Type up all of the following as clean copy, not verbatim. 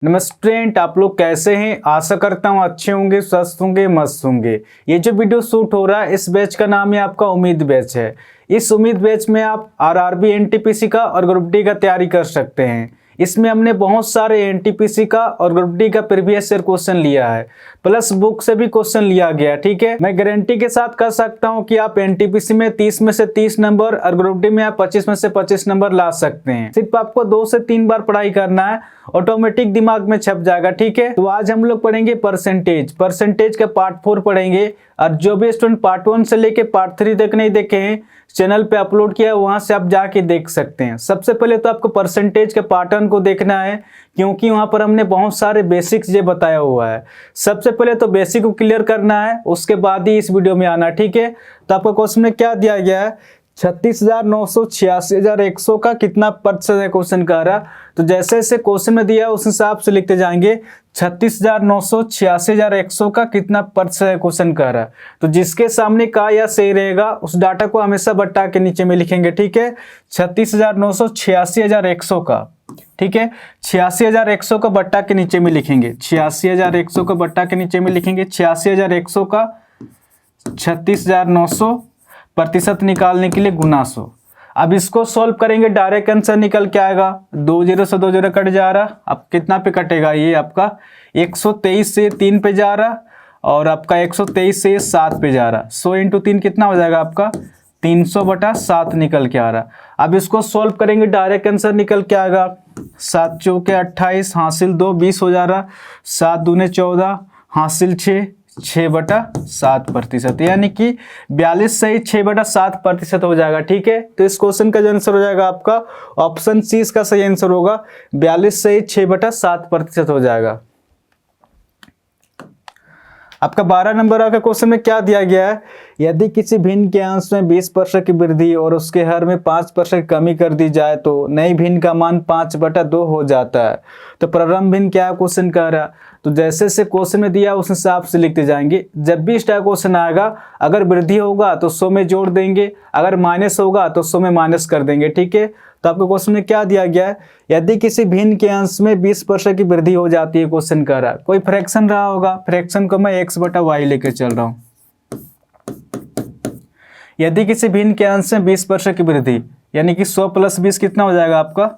नमस्ते स्टूडेंट, आप लोग कैसे हैं। आशा करता हूँ अच्छे होंगे, स्वस्थ होंगे, मस्त होंगे। ये जो वीडियो शूट हो रहा है इस बैच का नाम है आपका उम्मीद बैच है। इस उम्मीद बैच में आप आरआरबी एनटीपीसी का और ग्रुप डी का तैयारी कर सकते हैं। इसमें हमने बहुत सारे एनटीपीसी का और ग्रुप डी का प्रीवियस ईयर क्वेश्चन लिया है, प्लस बुक से भी क्वेश्चन लिया गया। ठीक है, मैं गारंटी के साथ कह सकता हूं कि आप एनटीपीसी में 30 में से 30 नंबर और ग्रुप डी में आप 25 में से 25 नंबर ला सकते हैं। सिर्फ आपको 2 से 3 बार पढ़ाई करना है, ऑटोमेटिक दिमाग में छप जाएगा। ठीक है, तो आज हम लोग पढ़ेंगे परसेंटेज का पार्ट 4 पढ़ेंगे। और जो भी स्टूडेंट पार्ट 1 से लेके पार्ट 3 तक नहीं देखे हैं, चैनल पे अपलोड किया है, वहां से आप जाके देख सकते हैं। सबसे पहले तो आपको परसेंटेज के पार्ट 1 को देखना है, क्योंकि वहां पर हमने बहुत सारे बेसिक्स ये बताया हुआ है। सबसे पहले तो बेसिक को क्लियर करना है, उसके बाद ही इस वीडियो में आना। ठीक है, तो आपको क्वेश्चन में क्या दिया गया है, 36,986,100 का कितना प्रतिशत है क्वेश्चन कह रहा। तो जैसे जैसे क्वेश्चन में दिया उस हिसाब से लिखते जाएंगे। 36,986,100 का कितना प्रतिशत है क्वेश्चन कह रहा। तो जिसके सामने का या सही रहेगा उस डाटा को हमेशा बट्टा के नीचे में लिखेंगे। ठीक है, 36,986,100 का, ठीक है, 86,100 का बट्टा के नीचे में लिखेंगे। 86,100 का बट्टा के नीचे में लिखेंगे। 86,100 का 36,900 प्रतिशत निकालने के लिए गुना 100। अब इसको सॉल्व करेंगे, डायरेक्ट आंसर निकल के आएगा। 2 0 से 2 0 कट जा रहा। अब कितना पे कटेगा, ये आपका 123 से 3 पे जा रहा, और आपका 123 से 7 पे जा रहा। 100 × 3 कितना हो जाएगा आपका 300/7 निकल के आ रहा। अब इसको सॉल्व करेंगे, डायरेक्ट आंसर निकल के आएगा। 7 चौके 28 हासिल 2 20 हो जा रहा। 7 दूने 14 हासिल 6/7%, यानी कि 42 सही 6/7% हो जाएगा। ठीक है, तो इस क्वेश्चन का जो आंसर हो जाएगा आपका ऑप्शन सी इसका सही आंसर होगा। 42 सही 6/7% हो जाएगा। आपका 12 नंबर का क्वेश्चन में क्या दिया गया है, यदि किसी भिन्न के अंश में 20% की वृद्धि और उसके हर में 5% की कमी कर दी जाए तो नई भिन्न का मान 5/2 हो जाता है। तो प्रारंभ भिन्न क्या क्वेश्चन कह रहा। तो जैसे से क्वेश्चन में दिया उस हिसाब से लिखते जाएंगे। जब भी इस टाइप क्वेश्चन आएगा, अगर वृद्धि होगा तो 100 में जोड़ देंगे, अगर माइनस होगा तो 100 में माइनस कर देंगे। ठीक है, तो आपको क्वेश्चन में क्या दिया गया है, यदि किसी भिन्न के अंश में 20% की वृद्धि हो जाती है क्वेश्चन कह रहा। कोई फ्रैक्शन रहा होगा, फ्रैक्शन को मैं x/y लेके चल रहा हूँ। यदि किसी भिन्न के अंश में 20% की वृद्धि, यानी कि 100 + 20 कितना हो जाएगा आपका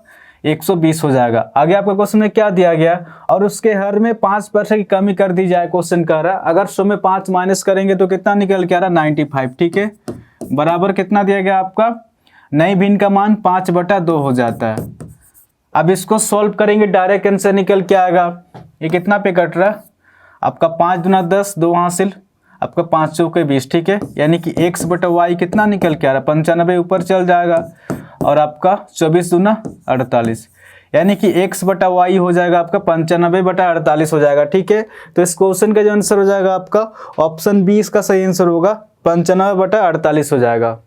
120 हो जाएगा। आगे आपका क्वेश्चन में क्या दिया गया, और उसके हर में 5% की कमी कर दी जाए क्वेश्चन कह रहा। अगर 100 में 5 माइनस करेंगे तो कितना निकल के आ रहा 95। ठीक है, बराबर कितना दिया गया आपका, नई भिन्न का मान 5/2 हो जाता है। अब इसको सॉल्व करेंगे, डायरेक्ट आंसर निकल के आएगा। ये कितना पे कट रहा आपका 5 दूना 10 2 हासिल, आपका 5 चौके 20। ठीक है, यानी कि x/y कितना निकल के आ रहा 95 ऊपर चल जाएगा, और आपका 24 दूना 48, यानी कि x/y हो जाएगा आपका 95/48 हो जाएगा। ठीक है, तो इस क्वेश्चन का जो आंसर हो जाएगा आपका ऑप्शन बी इसका सही आंसर होगा, 95/48 हो जाएगा।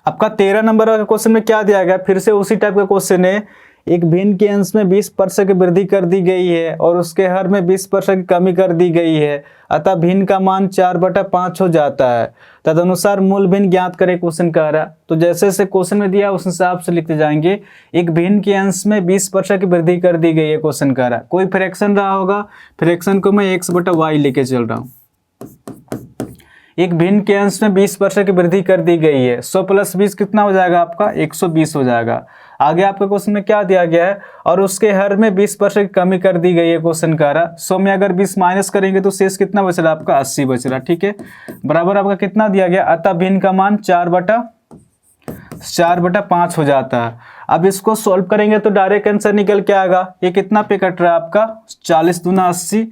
आपका 13 नंबर का क्वेश्चन में क्या दिया गया, फिर से उसी टाइप का क्वेश्चन है। एक भिन्न के अंश में 20% की वृद्धि कर दी गई है और उसके हर में 20% की कमी कर दी गई है, अतः भिन्न का मान 4/5 हो जाता है। तदनुसार मूल भिन्न ज्ञात करें क्वेश्चन कह रहा। तो जैसे जैसे क्वेश्चन में दिया उस हिसाब से लिखते जाएंगे। एक भिन्न के अंश में 20% की वृद्धि कर दी गई है क्वेश्चन कह रहा। कोई फ्रैक्शन रहा होगा, फ्रैक्शन को मैं x/y लेके चल रहा हूँ। एक भिन्न के अंश में 20% की वृद्धि कर दी गई है। 100 + 20 कितना हो जाएगा आपका 120 हो जाएगा। आगे आपके क्वेश्चन में क्या दिया गया है, और उसके हर में 20% की कमी कर दी गई है क्वेश्चन कह रहा। 100 में अगर 20 माइनस करेंगे तो शेष कितना बच रहा आपका 80 बच रहा। ठीक है, बराबर आपका कितना दिया गया, अतः भिन्न का मान 4/5 हो जाता है। अब इसको सॉल्व करेंगे तो डायरेक्ट आंसर निकल के आएगा। ये कितना पे कट रहा है आपका 40 दूना 80,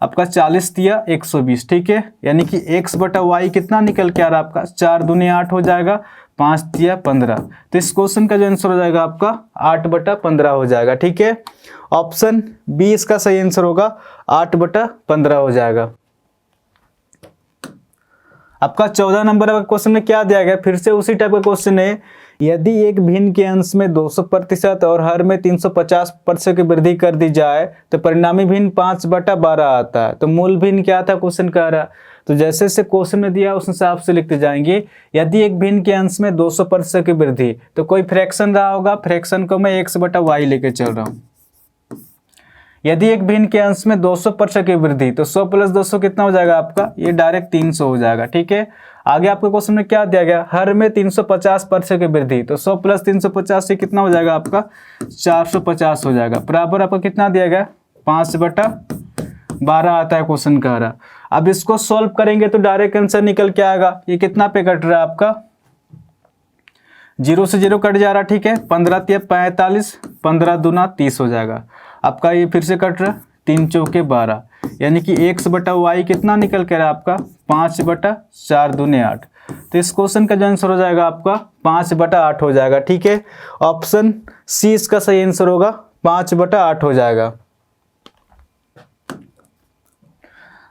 आपका 40 दिया 120। ठीक है, यानी कि x/y कितना निकल के आ रहा आपका 4 दूने 8 हो जाएगा, 5 दिया 15। तो इस क्वेश्चन का जो आंसर हो जाएगा आपका 8/15 हो जाएगा। ठीक है, ऑप्शन बी इसका सही आंसर होगा, 8/15 हो जाएगा। आपका 14 नंबर का क्वेश्चन में क्या दिया गया, फिर से उसी टाइप का क्वेश्चन है। यदि एक भिन्न के अंश में 200% और हर में 350% की वृद्धि कर दी जाए तो परिणामी भिन्न 5/12 आता है। तो मूल भिन्न क्या था क्वेश्चन कह रहा। तो जैसे जैसे क्वेश्चन में दिया उस हिसाब से लिखते जाएंगे। यदि एक भिन्न के अंश में 200% की वृद्धि, तो कोई फ्रैक्शन रहा होगा, फ्रैक्शन को मैं x/y लेके चल रहा हूँ। यदि एक भिन्न के अंश में 200% की वृद्धि, तो 100 + 200 कितना हो जाएगा आपका, ये डायरेक्ट 300 हो जाएगा। ठीक है, आगे आपके क्वेश्चन में क्या दिया गया, हर में 350% की वृद्धि, तो 100 + 350 से कितना हो जाएगा आपका 450 हो जाएगा। बराबर आपका कितना दिया गया 5/12 आता है क्वेश्चन का रहा। अब इसको सॉल्व करेंगे तो डायरेक्ट आंसर निकल के आएगा। ये कितना पे कट रहा है आपका, 0 से 0 कट जा रहा। ठीक है, 15 × 45, 15 दूना 30 हो जाएगा आपका। ये फिर से कट रहा, 3 चौके 12, यानी कि x/y कितना निकल के रहा आपका 5/4 दूने 8। तो इस क्वेश्चन का जो आंसर हो जाएगा आपका 5/8 हो जाएगा। ठीक है, ऑप्शन सी इसका सही आंसर होगा, 5/8 हो जाएगा।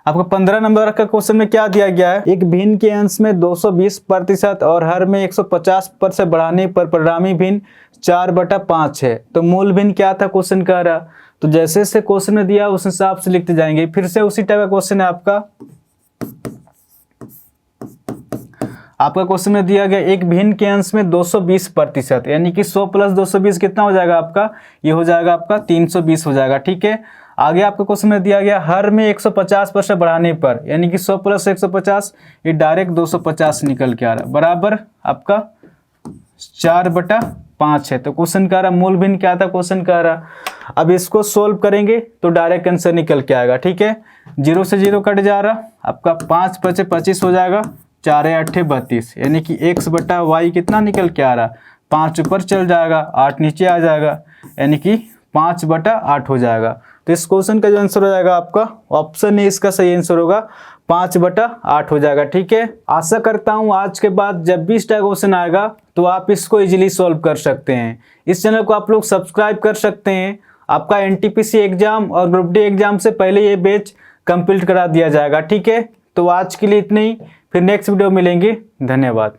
आपको 15 नंबर का क्वेश्चन में क्या दिया गया है, एक भिन्न के अंश में 220% और हर में 150% बढ़ाने पर परिणामी भिन्न 4/5 है। तो मूल भिन्न क्या था क्वेश्चन कह रहा। तो जैसे जैसे क्वेश्चन में दिया उस हिसाब से लिखते जाएंगे। फिर से उसी टाइप का क्वेश्चन है आपका क्वेश्चन में दिया गया एक भिन्न के अंश में 220%, यानी कि 100 + 220 कितना हो जाएगा आपका, ये हो जाएगा आपका 320 हो जाएगा। ठीक है, आगे आपके क्वेश्चन में दिया गया हर में 150% बढ़ाने पर, यानी कि 100 + 150, ये डायरेक्ट 250 निकल के आ रहा है। बराबर आपका 4/5 है। तो क्वेश्चन कह रहा मूल भिन्न क्या था क्वेश्चन कह रहा। अब इसको सोल्व करेंगे तो डायरेक्ट आंसर निकल के आएगा। ठीक है, 0 से 0 कट जा रहा, आपका 5 × 25 हो जाएगा, 4 × 8 = 32, यानी कि x/y कितना निकल के आ रहा, 5 ऊपर चल जाएगा, 8 नीचे आ जाएगा, यानी कि 5/8 हो जाएगा। तो इस क्वेश्चन का जो आंसर हो जाएगा आपका ऑप्शन ए इसका सही आंसर होगा, 5/8 हो जाएगा। ठीक है, आशा करता हूँ आज के बाद जब भी इस टाइप क्वेश्चन आएगा तो आप इसको इजीली सॉल्व कर सकते हैं। इस चैनल को आप लोग सब्सक्राइब कर सकते हैं। आपका एनटीपीसी एग्जाम और ग्रुप डी एग्जाम से पहले ये बैच कंप्लीट करा दिया जाएगा। ठीक है, तो आज के लिए इतना ही, फिर नेक्स्ट वीडियो मिलेंगे। धन्यवाद।